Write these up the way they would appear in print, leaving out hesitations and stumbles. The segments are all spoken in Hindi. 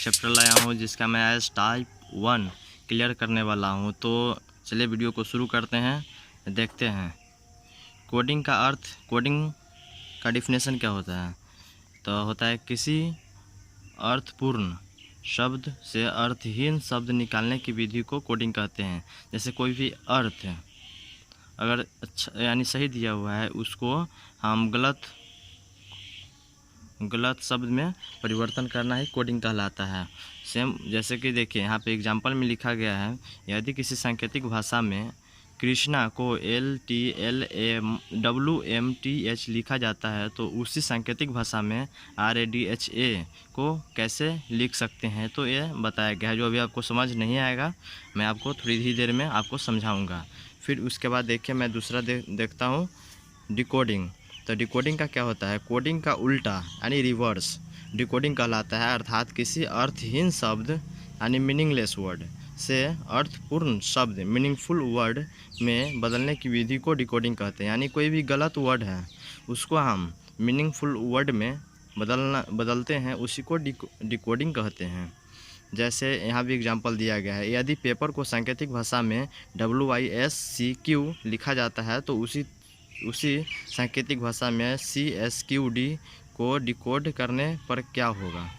चैप्टर लाया हूँ जिसका मैं आज टाइप 1 क्लियर करने वाला हूँ। तो चलिए वीडियो को शुरू करते हैं, देखते हैं कोडिंग का अर्थ। कोडिंग का डिफिनेशन क्या होता है? तो होता है किसी अर्थपूर्ण शब्द से अर्थहीन शब्द निकालने की विधि को कोडिंग कहते हैं। जैसे कोई भी अर्थ अगर अच्छा यानी सही दिया हुआ है, उसको हम गलत शब्द में परिवर्तन करना ही कोडिंग कहलाता है। सेम जैसे कि देखिए यहाँ पे एग्जांपल में लिखा गया है, यदि किसी सांकेतिक भाषा में कृष्णा को LTLAWMTH लिखा जाता है तो उसी सांकेतिक भाषा में RADHA को कैसे लिख सकते हैं, तो ये बताया गया है। जो अभी आपको समझ नहीं आएगा मैं आपको थोड़ी ही देर में आपको समझाऊँगा। फिर उसके बाद देखिए मैं दूसरा देखता हूँ डिकोडिंग। तो डिकोडिंग का क्या होता है? कोडिंग का उल्टा यानी रिवर्स डिकोडिंग कहलाता है, अर्थात किसी अर्थहीन शब्द यानी मीनिंगलेस वर्ड से अर्थपूर्ण शब्द मीनिंगफुल वर्ड में बदलने की विधि को डिकोडिंग कहते हैं। यानी कोई भी गलत वर्ड है उसको हम मीनिंगफुल वर्ड में बदलते हैं, उसी को डिकोडिंग कहते हैं। जैसे यहाँ भी एग्जांपल दिया गया है, यदि पेपर को सांकेतिक भाषा में WISCQ लिखा जाता है तो उसी सांकेतिक भाषा में CSQD को डिकोड करने पर क्या होगा,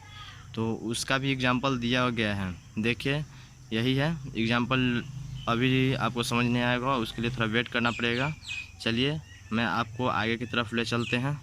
तो उसका भी एग्जांपल दिया गया है। देखिए यही है एग्जांपल। अभी आपको समझ नहीं आएगा, उसके लिए थोड़ा वेट करना पड़ेगा। चलिए मैं आपको आगे की तरफ ले चलते हैं।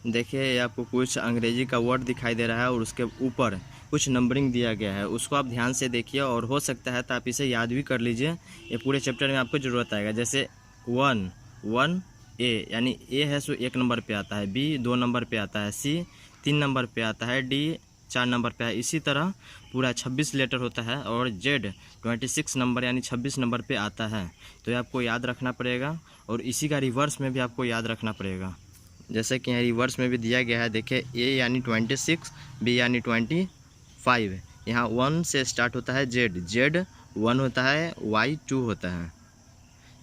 देखिए ये आपको कुछ अंग्रेजी का वर्ड दिखाई दे रहा है और उसके ऊपर कुछ नंबरिंग दिया गया है, उसको आप ध्यान से देखिए और हो सकता है तो आप इसे याद भी कर लीजिए। ये पूरे चैप्टर में आपको ज़रूरत आएगा। जैसे 1A यानी A है सो 1 नंबर पे आता है, B 2 नंबर पे आता है, C 3 नंबर पे आता है, D 4 नंबर पे है। इसी तरह पूरा 26 लेटर होता है और Z 26 नंबर यानी 26 नंबर पे आता है। तो ये आपको याद रखना पड़ेगा और इसी का रिवर्स में भी आपको याद रखना पड़ेगा। जैसे कि यहाँ रिवर्स में भी दिया गया है, देखिए A यानी 26, B यानी 25। यहाँ 1 से स्टार्ट होता है, Z 1 होता है, Y 2 होता है।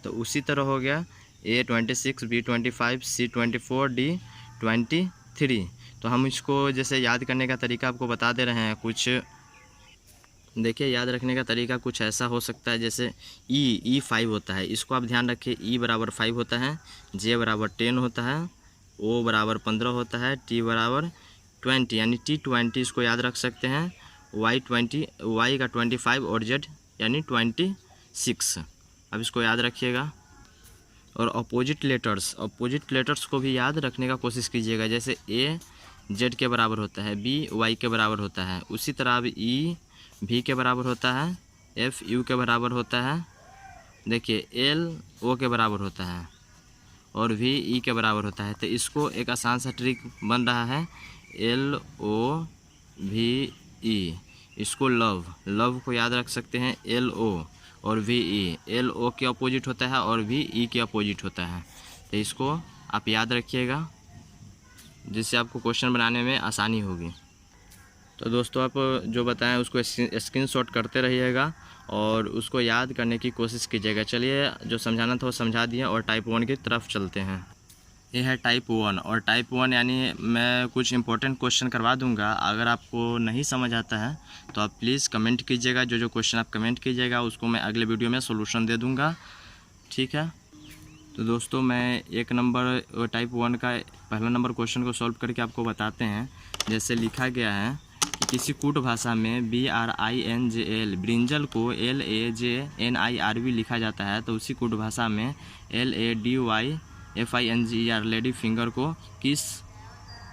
तो उसी तरह हो गया A 26, B 25, C 24, D 23। तो हम इसको जैसे याद करने का तरीका आपको बता दे रहे हैं कुछ। देखिए याद रखने का तरीका कुछ ऐसा हो सकता है, जैसे E 5 होता है, इसको आप ध्यान रखिए। E बराबर 5 होता है, J बराबर 10 होता है, O बराबर 15 होता है, T बराबर 20 यानी T20 इसको याद रख सकते हैं, Y का 25 और Z यानी 26। अब इसको याद रखिएगा। और अपोजिट लेटर्स को भी याद रखने का कोशिश कीजिएगा। जैसे A Z के बराबर होता है, B Y के बराबर होता है, उसी तरह अब E V के बराबर होता है, F U के बराबर होता है, देखिए L O के बराबर होता है और V E के बराबर होता है। तो इसको एक आसान सा ट्रिक बन रहा है, LOVE। इसको लव को याद रख सकते हैं, LO और VE। LO के अपोजिट होता है और VE के अपोजिट होता है। तो इसको आप याद रखिएगा, जिससे आपको क्वेश्चन बनाने में आसानी होगी। तो दोस्तों आप जो बताएं उसको स्क्रीनशॉट करते रहिएगा और उसको याद करने की कोशिश कीजिएगा। चलिए जो समझाना था वो समझा दिया और टाइप 1 की तरफ चलते हैं। ये है टाइप 1 और टाइप 1 यानी मैं कुछ इंपॉर्टेंट क्वेश्चन करवा दूंगा। अगर आपको नहीं समझ आता है तो आप प्लीज़ कमेंट कीजिएगा। जो क्वेश्चन आप कमेंट कीजिएगा उसको मैं अगले वीडियो में सोल्यूशन दे दूँगा, ठीक है। तो दोस्तों मैं एक नंबर टाइप 1 का पहला नंबर क्वेश्चन को सॉल्व करके आपको बताते हैं। जैसे लिखा गया है कि किसी कूट भाषा में BRINJL ब्रिंजल को LAJNIRV लिखा जाता है, तो उसी कूट भाषा में LADYFINGER लेडी फिंगर को किस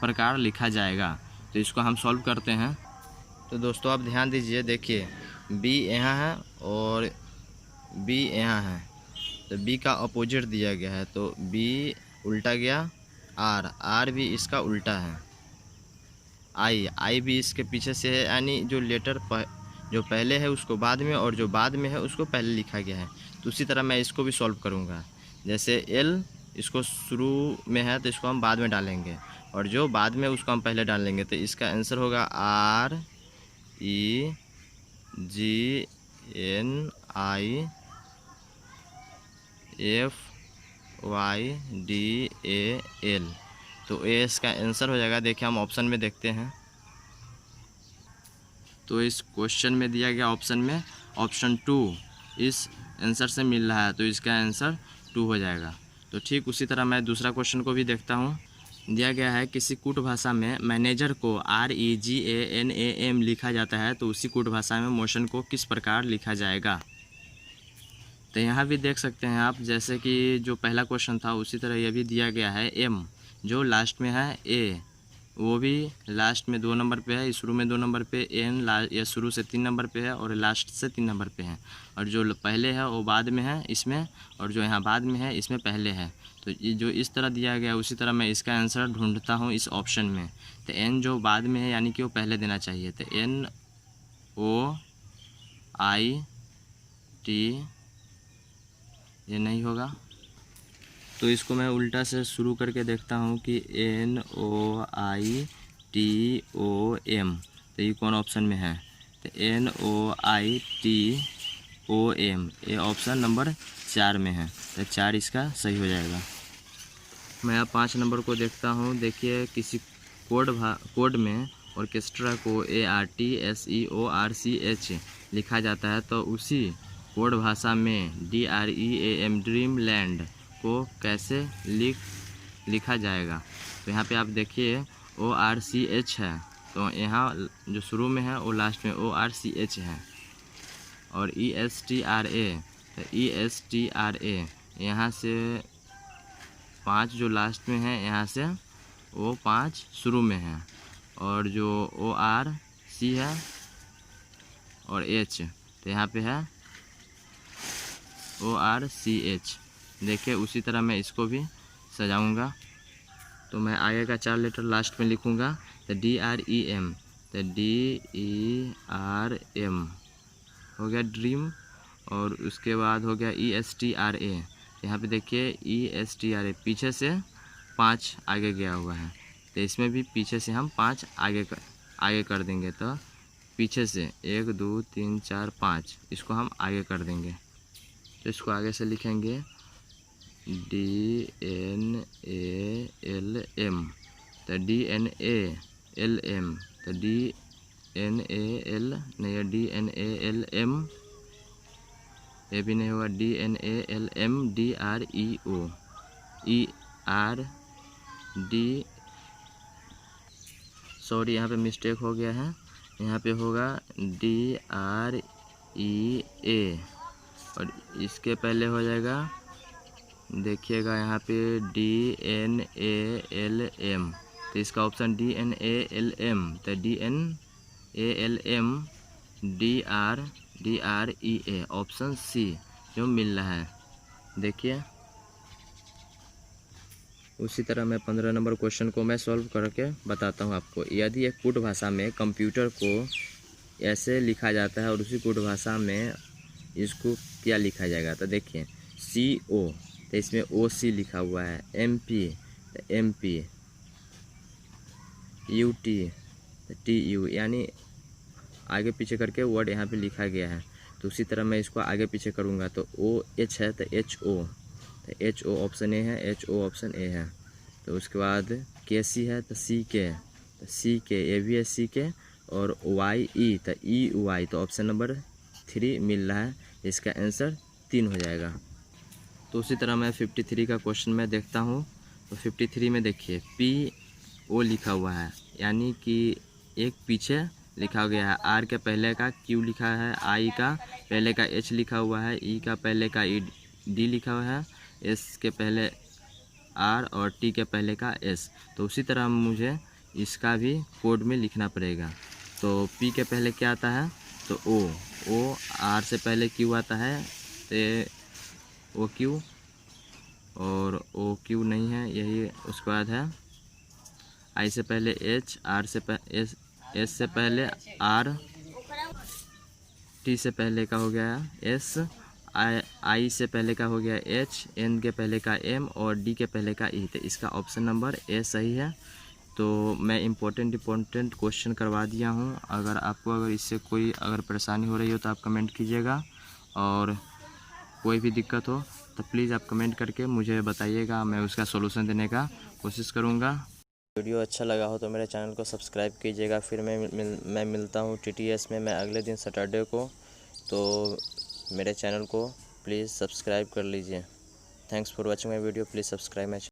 प्रकार लिखा जाएगा। तो इसको हम सॉल्व करते हैं। तो दोस्तों आप ध्यान दीजिए, देखिए B यहाँ है और B यहाँ है, तो B का अपोजिट दिया गया है, तो B उल्टा गया, R भी इसका उल्टा है, I भी इसके पीछे से है, यानी जो लेटर जो पहले है उसको बाद में और जो बाद में है उसको पहले लिखा गया है। तो उसी तरह मैं इसको भी सॉल्व करूँगा। जैसे L इसको शुरू में है तो इसको हम बाद में डालेंगे और जो बाद में उसको हम पहले डालेंगे। तो इसका आंसर होगा REGNIFYDAL। तो ये इसका आंसर हो जाएगा। देखिए हम ऑप्शन में देखते हैं, तो इस क्वेश्चन में दिया गया ऑप्शन में ऑप्शन 2 इस आंसर से मिल रहा है, तो इसका आंसर 2 हो जाएगा। तो ठीक उसी तरह मैं दूसरा क्वेश्चन को भी देखता हूँ। दिया गया है किसी कूट भाषा में मैनेजर को REGANAM लिखा जाता है, तो उसी कूट भाषा में मोशन को किस प्रकार लिखा जाएगा। तो यहाँ भी देख सकते हैं आप, जैसे कि जो पहला क्वेश्चन था उसी तरह यह भी दिया गया है M जो लास्ट में है A, वो भी लास्ट में 2 नंबर पे है, शुरू में 2 नंबर पे, N या शुरू से 3 नंबर पे है और लास्ट से 3 नंबर पे है, और जो पहले है वो बाद में है इसमें, और जो यहाँ बाद में है इसमें पहले है। तो ये जो इस तरह दिया गया है उसी तरह मैं इसका आंसर ढूंढता हूँ इस ऑप्शन में। तो N जो बाद में है यानी कि वो पहले देना चाहिए, तो NOIT ये नहीं होगा, तो इसको मैं उल्टा से शुरू करके देखता हूँ कि NOITOM, तो ये कौन ऑप्शन में है। तो NOITOM ये ऑप्शन नंबर 4 में है, तो 4 इसका सही हो जाएगा। मैं अब 5 नंबर को देखता हूँ। देखिए किसी कोड में ऑर्केस्ट्रा को ARTSEORCH लिखा जाता है, तो उसी कोड भाषा में DREAM ड्रीम लैंड को कैसे लिखा जाएगा। तो यहाँ पे आप देखिए ORCH है, तो यहाँ जो शुरू में है वो लास्ट में ORCH है, और ESTRA, तो ESTRA यहाँ से 5 जो लास्ट में है यहाँ से वो 5 शुरू में है, और जो ORC है और H, तो यहाँ पे है ORCH। देखिए उसी तरह मैं इसको भी सजाऊंगा, तो मैं आगे का 4 लेटर लास्ट में लिखूंगा, तो DREM, तो DERM हो गया ड्रीम, और उसके बाद हो गया ESTRA। यहाँ पे देखिए ESTRA पीछे से 5 आगे गया हुआ है, तो इसमें भी पीछे से हम 5 आगे कर देंगे, तो पीछे से 1 2 3 4 5 इसको हम आगे कर देंगे। तो इसको आगे से लिखेंगे DNALM, तो DNALM, तो DNAL नहीं है, DNALM ये भी नहीं होगा, DNALM DREO ERD, सॉरी यहाँ पे मिस्टेक हो गया है, यहाँ पे होगा DREA, और इसके पहले हो जाएगा, देखिएगा यहाँ पे DNALM, तो इसका ऑप्शन DNALM, तो DNALM DREA ऑप्शन C जो मिल रहा है। देखिए उसी तरह मैं 15 नंबर क्वेश्चन को मैं सॉल्व करके बताता हूँ आपको। यदि एक कूट भाषा में कंप्यूटर को ऐसे लिखा जाता है और उसी कूट भाषा में इसको क्या लिखा जाएगा, तो देखिए CO, तो इसमें OC लिखा हुआ है, MP, तो MP, UT, तो TU, यानी आगे पीछे करके वर्ड यहाँ पे लिखा गया है। तो उसी तरह मैं इसको आगे पीछे करूँगा, तो OH है तो HO, तो HO ऑप्शन A है, HO ऑप्शन A है। तो उसके बाद KC है तो CK, तो CK ये भी है CK, और YE तो EY, तो ऑप्शन नंबर 3 मिल रहा है, इसका आंसर 3 हो जाएगा। तो उसी तरह मैं 53 का क्वेश्चन में देखता हूँ। तो 53 में देखिए PO लिखा हुआ है, यानी कि एक पीछे लिखा गया है, R के पहले का Q लिखा है, I का पहले का H लिखा हुआ है, E का पहले का D लिखा हुआ है, S के पहले R और T के पहले का S। तो उसी तरह मुझे इसका भी कोड में लिखना पड़ेगा। तो P के पहले क्या आता है, तो O, R से पहले Q आता है, तो OQ, और OQ नहीं है यही, उसके बाद है I से पहले H, R से S से पहले R, T से पहले का हो गया S, I से पहले का हो गया H, N के पहले का M और D के पहले का E। तो इसका ऑप्शन नंबर A सही है। तो मैं इम्पोर्टेंट क्वेश्चन करवा दिया हूँ। अगर इससे कोई परेशानी हो रही हो तो आप कमेंट कीजिएगा, और कोई भी दिक्कत हो तो प्लीज़ आप कमेंट करके मुझे बताइएगा, मैं उसका सॉल्यूशन देने का कोशिश करूँगा। वीडियो अच्छा लगा हो तो मेरे चैनल को सब्सक्राइब कीजिएगा। फिर मैं मिलता हूँ TTS में मैं अगले दिन सैटरडे को, तो मेरे चैनल को प्लीज़ सब्सक्राइब कर लीजिए। Thanks for watching my video, please subscribe my